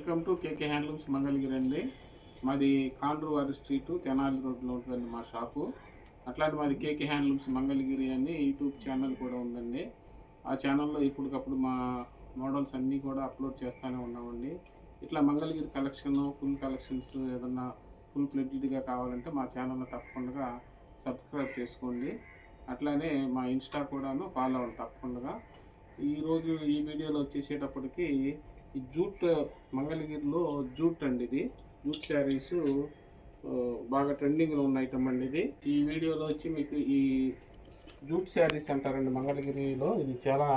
Welcome to KK handlooms Mangalagiri అండి. మాది కాండ్రువారి street Tenali రోడ్లో ఉంటుందండి మా షాపు. అట్లాంటి మాది కేకే హ్యాండ్లూమ్స్ మంగళగిరి అని యూట్యూబ్ ఛానల్ కూడా ఉందండి. ఆ ఛానల్లో ఇప్పటికప్పుడు మా మోడల్స్ అన్నీ కూడా అప్లోడ్ చేస్తూనే ఉన్నామండి. ఇట్లా మంగళగిరి కలెక్షన్, ఫుల్ కలెక్షన్స్ ఏదన్నా ఫుల్ ఫ్లెడ్జ్డ్గా కావాలంటే మా ఛానల్ని తప్పకుండా సబ్స్క్రైబ్ చేసుకోండి. అట్లానే మా ఇన్స్టా కూడాను ఫాలో అవ్వండి తప్పకుండా. ఈరోజు ఈ వీడియోలో వచ్చేసేటప్పటికి ఈ జూట్ మంగళగిరిలో జూట్ అండి, ఇది జూట్ శారీస్ బాగా ట్రెండింగ్లో ఉన్న ఐటమ్ అండి. ఇది ఈ వీడియోలో వచ్చి మీకు ఈ జూట్ శారీస్ అంటారండి మంగళగిరిలో. ఇది చాలా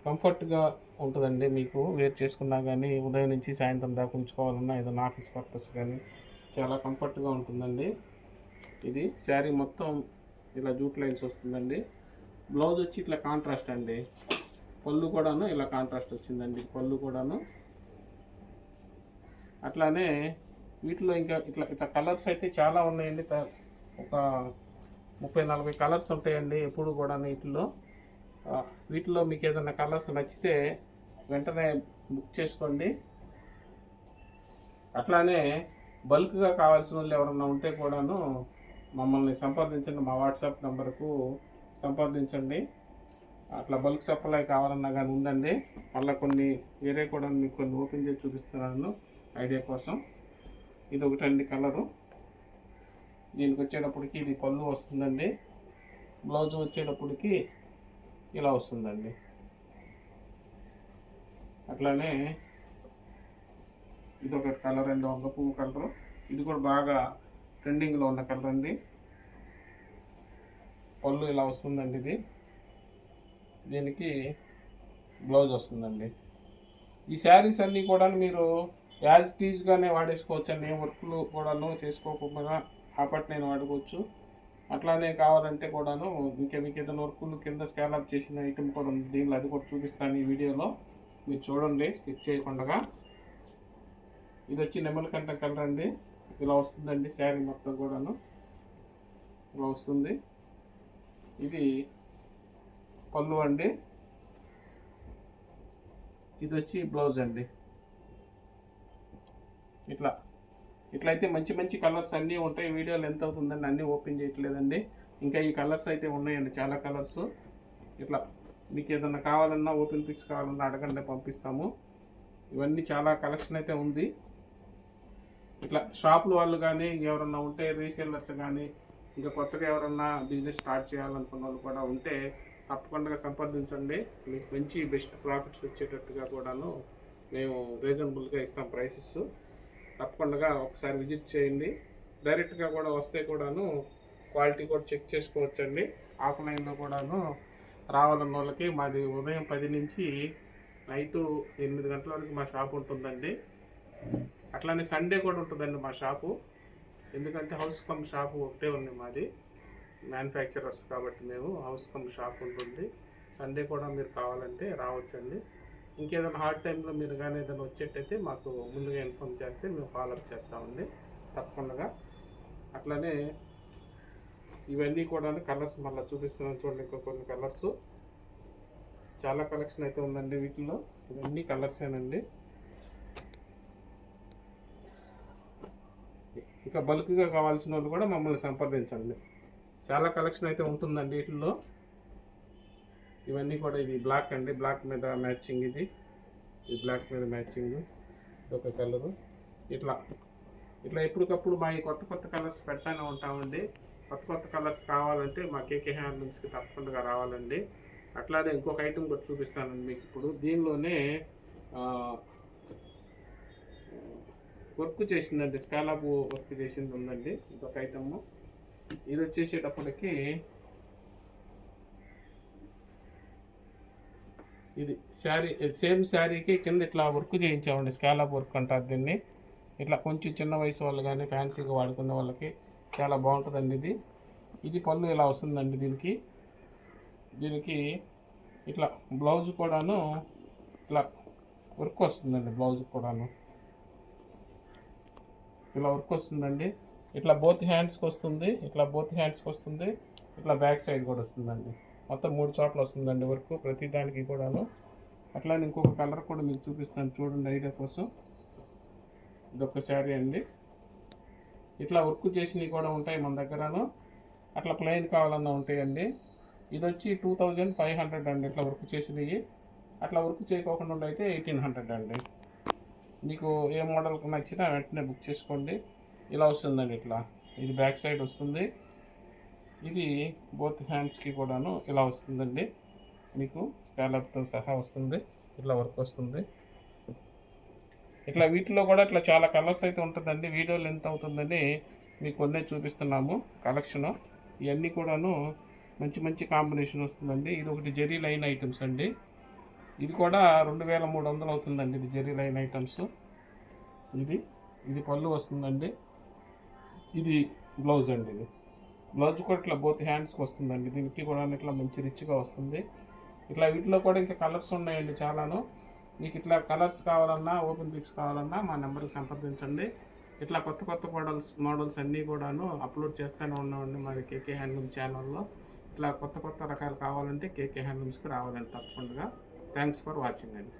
కంఫర్ట్గా ఉంటుందండి. మీకు వేర్ చేసుకున్నా కానీ ఉదయం నుంచి సాయంత్రం దాకా ఉంచుకోవాలన్నా ఏదైనా ఆఫీస్ పర్పస్ కానీ చాలా కంఫర్ట్గా ఉంటుందండి. ఇది శారీ మొత్తం ఇలా జూట్ లైన్స్ వస్తుందండి. బ్లౌజ్ వచ్చి ఇట్లా కాంట్రాస్ట్ అండి. పళ్ళు కూడాను ఇలా కాంట్రాస్ట్ వచ్చిందండి. పళ్ళు కూడాను అట్లానే వీటిలో ఇంకా ఇట్లా ఇట్లా కలర్స్ అయితే చాలా ఉన్నాయండి. ఒక 30-40 కలర్స్ ఉంటాయండి ఎప్పుడు కూడా వీటిలో మీకు ఏదైనా కలర్స్ నచ్చితే వెంటనే బుక్ చేసుకోండి. అట్లానే బల్క్గా కావాల్సిన వాళ్ళు ఎవరన్నా ఉంటే కూడాను మమ్మల్ని సంప్రదించండి. మా వాట్సాప్ నెంబర్కు సంప్రదించండి. అట్లా బల్క్ సప్లై కావాలన్నా కానీ ఉందండి. మళ్ళీ కొన్ని వేరే కూడా మీకు కొన్ని ఓపెన్ చేసి చూపిస్తున్నాను ఐడియా కోసం. ఇది ఒకటండి కలరు. దీనికి వచ్చేటప్పటికి ఇది పళ్ళు వస్తుందండి. బ్లౌజ్ వచ్చేటప్పటికి ఇలా వస్తుందండి. అట్లానే ఇది ఒక కలర్ అండి, వంగ పువ్వు కలరు. ఇది కూడా బాగా ట్రెండింగ్లో ఉన్న కలర్ అండి. పళ్ళు ఇలా వస్తుందండి. ఇది దీనికి బ్లౌజ్ వస్తుందండి. ఈ శారీస్ అన్నీ కూడా మీరు యాజ్ టీజ్గానే వాడేసుకోవచ్చండి. వర్క్లు కూడాను చేసుకోకుండా ఆపట్ నేను వాడుకోవచ్చు. అట్లానే కావాలంటే కూడాను మీకు ఏదైనా వర్క్లు కింద స్కాలప్ చేసిన ఐటమ్ కూడా ఉంది దీనిలో, అది కూడా చూపిస్తాను ఈ వీడియోలో. మీరు చూడండి స్కిప్ చేయకుండా. ఇది వచ్చి నెమలికంఠ కలర్ అండి. ఇలా వస్తుందండి శారీ మొత్తం కూడాను ఇలా వస్తుంది. ఇది పళ్ళు అండి. ఇది వచ్చి బ్లౌజ్ అండి. ఇట్లయితే మంచి మంచి కలర్స్ అన్నీ ఉంటాయి. వీడియోలు ఎంత అవుతుందండి, అన్నీ ఓపెన్ చేయట్లేదండి. ఇంకా ఈ కలర్స్ అయితే ఉన్నాయండి, చాలా కలర్స్. ఇట్లా మీకు ఏదన్నా కావాలన్నా ఓపెన్ పిక్స్ కావాలన్నా అడగండి, పంపిస్తాము. ఇవన్నీ చాలా కలెక్షన్ అయితే ఉంది. ఇట్లా షాపుల వాళ్ళు కానీ ఎవరన్నా ఉంటే రీసేలర్స్ కానీ ఇంకా కొత్తగా ఎవరన్నా బిజినెస్ స్టార్ట్ చేయాలనుకున్న వాళ్ళు కూడా ఉంటే తప్పకుండా సంప్రదించండి. మీకు మంచి బెస్ట్ ప్రాఫిట్స్ వచ్చేటట్టుగా కూడాను మేము రీజనబుల్గా ఇస్తాం ప్రైసెస్. తప్పకుండా ఒకసారి విజిట్ చేయండి. డైరెక్ట్గా కూడా వస్తే కూడాను క్వాలిటీ కూడా చెక్ చేసుకోవచ్చండి. ఆఫ్లైన్లో కూడాను రావాలన్న వాళ్ళకి మాది ఉదయం 10 నుంచి నైటు 8 గంటల వరకు మా షాప్ ఉంటుందండి. అట్లానే సండే కూడా ఉంటుందండి మా షాపు. ఎందుకంటే హౌస్ కమ్ షాపు ఒకటే ఉంది మాది, మ్యానుఫ్యాక్చరర్స్ కాబట్టి మేము హౌస్ కమ్ షాప్ ఉంటుంది. సండే కూడా మీరు కావాలంటే రావచ్చండి. ఇంకేదైనా హార్డ్ టైంలో మీరు కానీ ఏదైనా వచ్చేటైతే మాకు ముందుగా ఇన్ఫామ్ చేస్తే మేము ఫాలోఅప్ చేస్తామండి తప్పకుండా. అట్లానే ఇవన్నీ కూడా కలర్స్ మళ్ళీ చూపిస్తున్నాను చూడండి. ఇంకా కొన్ని కలర్స్ చాలా కలెక్షన్ అయితే ఉందండి వీటిలో. ఇవన్నీ కలర్సేనండి. ఇంకా బల్క్గా కావాల్సిన వాళ్ళు కూడా మమ్మల్ని సంప్రదించండి. చాలా కలెక్షన్ అయితే ఉంటుందండి వీటిల్లో. ఇవన్నీ కూడా ఇది బ్లాక్ అండి, బ్లాక్ మీద మ్యాచింగ్. ఇది బ్లాక్ మీద మ్యాచింగ్ ఒక కలరు. ఇట్లా ఎప్పటికప్పుడు మా కొత్త కొత్త కలర్స్ పెడతానే ఉంటామండి. కొత్త కలర్స్ కావాలంటే మా కేకే హ్యాండ్లూమ్స్కి తప్పకుండా రావాలండి. అట్లానే ఇంకొక ఐటమ్ కూడా చూపిస్తానండి మీకు ఇప్పుడు. దీనిలోనే వర్క్ చేసిందండి, స్కాలప్ వర్క్ చేసింది ఉందండి ఇంకొక ఐటమ్. ఇది వచ్చేసేటప్పటికి ఇది శారీ, సేమ్ శారీకి కింద ఇట్లా వర్క్ చేయించామండి. స్కాలప్ వర్క్ అంటారు దీన్ని. ఇట్లా కొంచెం చిన్న వయసు వాళ్ళు కానీ ఫ్యాన్సీగా వాడుకునే వాళ్ళకి చాలా బాగుంటుందండి. ఇది పళ్ళు ఇలా వస్తుందండి. దీనికి ఇట్లా బ్లౌజ్ కూడాను ఇట్లా వర్క్ వస్తుందండి. బ్లౌజ్ కూడాను ఇలా వర్క్ వస్తుందండి. ఇట్లా బోత్ హ్యాండ్స్కి వస్తుంది, ఇట్లా బ్యాక్ సైడ్ కూడా వస్తుందండి. మొత్తం 3 చోట్ల వస్తుందండి వర్క్. ప్రతి దానికి కూడాను అట్లానే ఇంకొక కలర్ కూడా మీకు చూపిస్తాను చూడండి ఐడియా కోసం. ఇదొక శారీ అండి. ఇట్లా వర్క్ చేసినవి కూడా ఉంటాయి మన దగ్గరను, అట్లా ప్లెయిన్ కావాలన్నా ఉంటాయండి. ఇది వచ్చి 2500 అండి ఇట్లా వర్క్ చేసినవి. అట్లా వర్క్ చేయకోకుండా అయితే 1800 అండి. మీకు ఏ మోడల్ నచ్చినా వెంటనే బుక్ చేసుకోండి. ఇలా వస్తుందండి ఇట్లా. ఇది బ్యాక్ సైడ్ వస్తుంది. ఇది బోత్ హ్యాండ్స్కి కూడాను ఇలా వస్తుందండి. మీకు స్కాలప్తో సహా వస్తుంది. ఇట్లా వర్క్ వస్తుంది. ఇట్లా వీటిలో కూడా ఇట్లా చాలా కలర్స్ అయితే ఉంటుందండి. వీడియోలు ఎంత అవుతుందని మీకు కొన్నే చూపిస్తున్నాము కలెక్షను. ఇవన్నీ కూడాను మంచి మంచి కాంబినేషన్ వస్తుందండి. ఇది ఒకటి జెరీ లైన్ ఐటమ్స్ అండి. ఇది కూడా 2300 అవుతుందండి. ఇది జెరీ లైన్ ఐటమ్స్. ఇది పళ్ళు వస్తుందండి. ఇది బ్లౌజ్ అండి. ఇది బ్లౌజ్ కూడా ఇట్లా బోత్ హ్యాండ్స్కి వస్తుందండి. దీనికి కూడా ఇట్లా మంచి రిచ్గా వస్తుంది. ఇట్లా వీటిలో కూడా ఇంకా కలర్స్ ఉన్నాయండి చాలాను. మీకు ఇట్లా కలర్స్ కావాలన్నా ఓపెన్ పిక్స్ కావాలన్నా మా నెంబర్కి సంప్రదించండి. ఇట్లా కొత్త కొత్త మోడల్స్ అన్నీ కూడాను అప్లోడ్ చేస్తూనే ఉన్నామండి మాది కేకే హ్యాండ్లూమ్ ఛానల్లో. ఇట్లా కొత్త కొత్త రకాలు కావాలంటే కేకే హ్యాండ్లూమ్స్కి రావాలండి తప్పకుండా. థ్యాంక్స్ ఫర్ వాచింగ్ అండి.